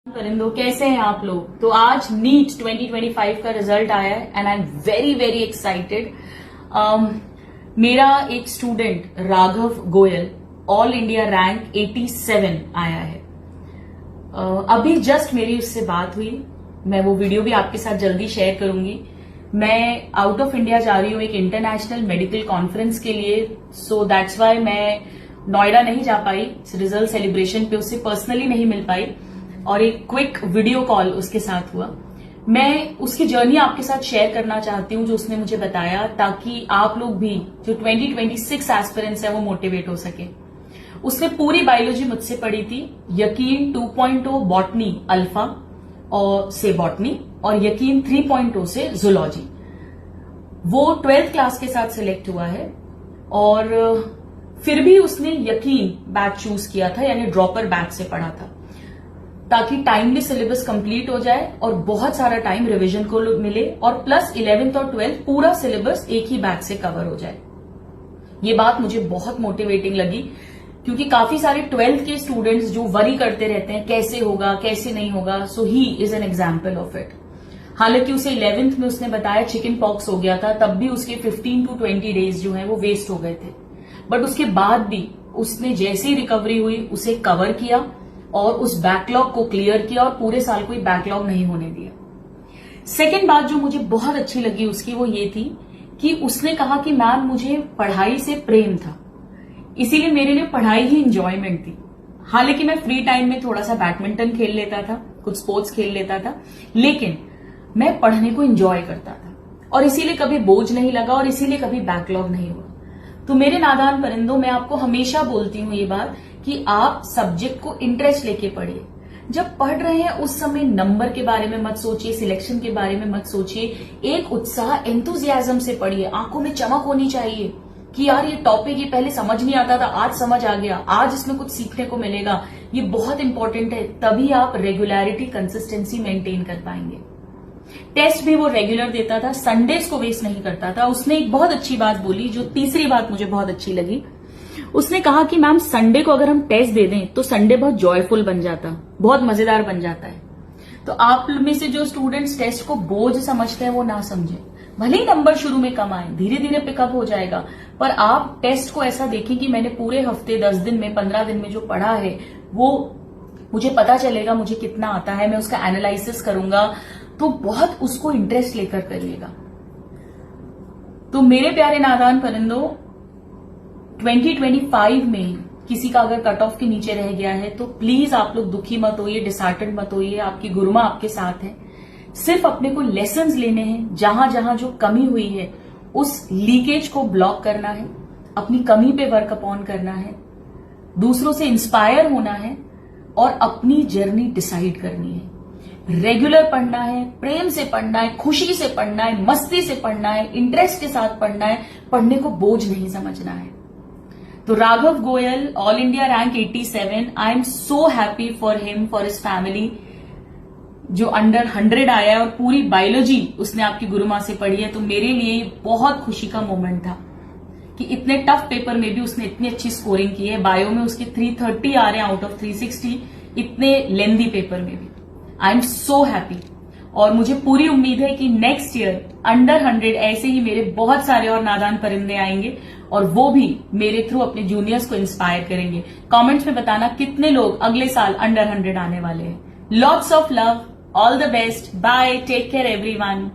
परिंदों, कैसे हैं आप लोग। तो आज नीट 2025 का रिजल्ट आया है and I am very very excited. मेरा एक student Raghav Goyal all India rank 87 आया है। अभी जस्ट मेरी उससे बात हुई। मैं वो वीडियो भी आपके साथ जल्दी शेयर करूंगी। मैं आउट ऑफ इंडिया जा रही हूँ एक इंटरनेशनल मेडिकल कॉन्फ्रेंस के लिए, सो दैट्स वाई मैं नोएडा नहीं जा पाई रिजल्ट सेलिब्रेशन पे, उससे पर्सनली नहीं मिल पाई और एक क्विक वीडियो कॉल उसके साथ हुआ। मैं उसकी जर्नी आपके साथ शेयर करना चाहती हूँ जो उसने मुझे बताया, ताकि आप लोग भी जो 2026 एस्पिरेंट्स है वो मोटिवेट हो सके। उसने पूरी बायोलॉजी मुझसे पढ़ी थी, यकीन 2.0 बॉटनी अल्फा और से बॉटनी और यकीन 3.0 से जूलॉजी। वो 12th क्लास के साथ सिलेक्ट हुआ है और फिर भी उसने यकीन बैच चूज किया था, यानी ड्रॉपर बैच से पढ़ा था, ताकि टाइमली सिलेबस कंप्लीट हो जाए और बहुत सारा टाइम रिवीजन को मिले और प्लस 11th और 12th पूरा सिलेबस एक ही बैच से कवर हो जाए। ये बात मुझे बहुत मोटिवेटिंग लगी, क्योंकि काफी सारे 12th के स्टूडेंट्स जो वरी करते रहते हैं कैसे होगा कैसे नहीं होगा, so he is an example of it. हालांकि उसे 11th में उसने बताया चिकन पॉक्स हो गया था, तब भी उसके 15 to 20 डेज जो है वो वेस्ट हो गए थे, बट उसके बाद भी उसने जैसे ही रिकवरी हुई उसे कवर किया और उस बैकलॉग को क्लियर किया और पूरे साल कोई बैकलॉग नहीं होने दिया। सेकेंड बात जो मुझे बहुत अच्छी लगी उसकी वो ये थी कि उसने कहा कि मैम मुझे पढ़ाई से प्रेम था, इसीलिए मेरे लिए पढ़ाई ही इंजॉयमेंट थी। हालांकि मैं फ्री टाइम में थोड़ा सा बैडमिंटन खेल लेता था, कुछ स्पोर्ट्स खेल लेता था, लेकिन मैं पढ़ने को इंजॉय करता था और इसीलिए कभी बोझ नहीं लगा और इसीलिए कभी बैकलॉग नहीं हुआ। तो मेरे नादान परिंदों, मैं आपको हमेशा बोलती हूँ ये बात कि आप सब्जेक्ट को इंटरेस्ट लेके पढ़िए। जब पढ़ रहे हैं उस समय नंबर के बारे में मत सोचिए, सिलेक्शन के बारे में मत सोचिए, एक उत्साह एंथुजियाज्म से पढ़िए। आंखों में चमक होनी चाहिए कि यार ये टॉपिक ये पहले समझ नहीं आता था, आज समझ आ गया, आज इसमें कुछ सीखने को मिलेगा। ये बहुत इंपॉर्टेंट है, तभी आप रेगुलरिटी कंसिस्टेंसी मेंटेन कर पाएंगे। टेस्ट भी वो रेगुलर देता था, संडेज को वेस्ट नहीं करता था। उसने एक बहुत अच्छी बात बोली, जो तीसरी बात मुझे बहुत अच्छी लगी। उसने कहा कि मैम संडे को अगर हम टेस्ट दे दें तो संडे बहुत जॉयफुल बन जाता, बहुत मजेदार बन जाता है। तो आप में से जो स्टूडेंट्स टेस्ट को बोझ समझते हैं वो ना समझें। भले ही नंबर शुरू में कम आए, धीरे धीरे पिकअप हो जाएगा, पर आप टेस्ट को ऐसा देखें कि मैंने पूरे हफ्ते 10 दिन में 15 दिन में जो पढ़ा है वो मुझे पता चलेगा मुझे कितना आता है, मैं उसका एनालिसिस करूंगा। तो बहुत उसको इंटरेस्ट लेकर करिएगा। तो मेरे प्यारे नादान परिंदों, 2025 में किसी का अगर कट ऑफ के नीचे रह गया है तो प्लीज आप लोग दुखी मत होइए, डिसहार्टेंड मत होइए। आपकी गुरुमा आपके साथ है। सिर्फ अपने को लेसन्स लेने हैं, जहां जहां जो कमी हुई है उस लीकेज को ब्लॉक करना है, अपनी कमी पे वर्क अपॉन करना है, दूसरों से इंस्पायर होना है और अपनी जर्नी डिसाइड करनी है। रेगुलर पढ़ना है, प्रेम से पढ़ना है, खुशी से पढ़ना है, मस्ती से पढ़ना है, इंटरेस्ट के साथ पढ़ना है, पढ़ने को बोझ नहीं समझना है। तो Raghav Goyal all India rank 87, I am so happy for him, for his family, जो अंडर 100 आया है और पूरी बायोलॉजी उसने आपकी गुरुमा से पढ़ी है। तो मेरे लिए बहुत खुशी का मोमेंट था कि इतने टफ पेपर में भी उसने इतनी अच्छी स्कोरिंग की है। बायो में उसके 330 आ रहे हैं आउट ऑफ 360, इतने लेंदी पेपर में भी। आई एम सो हैप्पी और मुझे पूरी उम्मीद है कि नेक्स्ट ईयर अंडर 100 ऐसे ही मेरे बहुत सारे और नादान परिंदे आएंगे और वो भी मेरे थ्रू अपने जूनियर्स को इंस्पायर करेंगे। कमेंट्स में बताना कितने लोग अगले साल अंडर 100 आने वाले हैं। Lots of love, all the best, bye, take care everyone.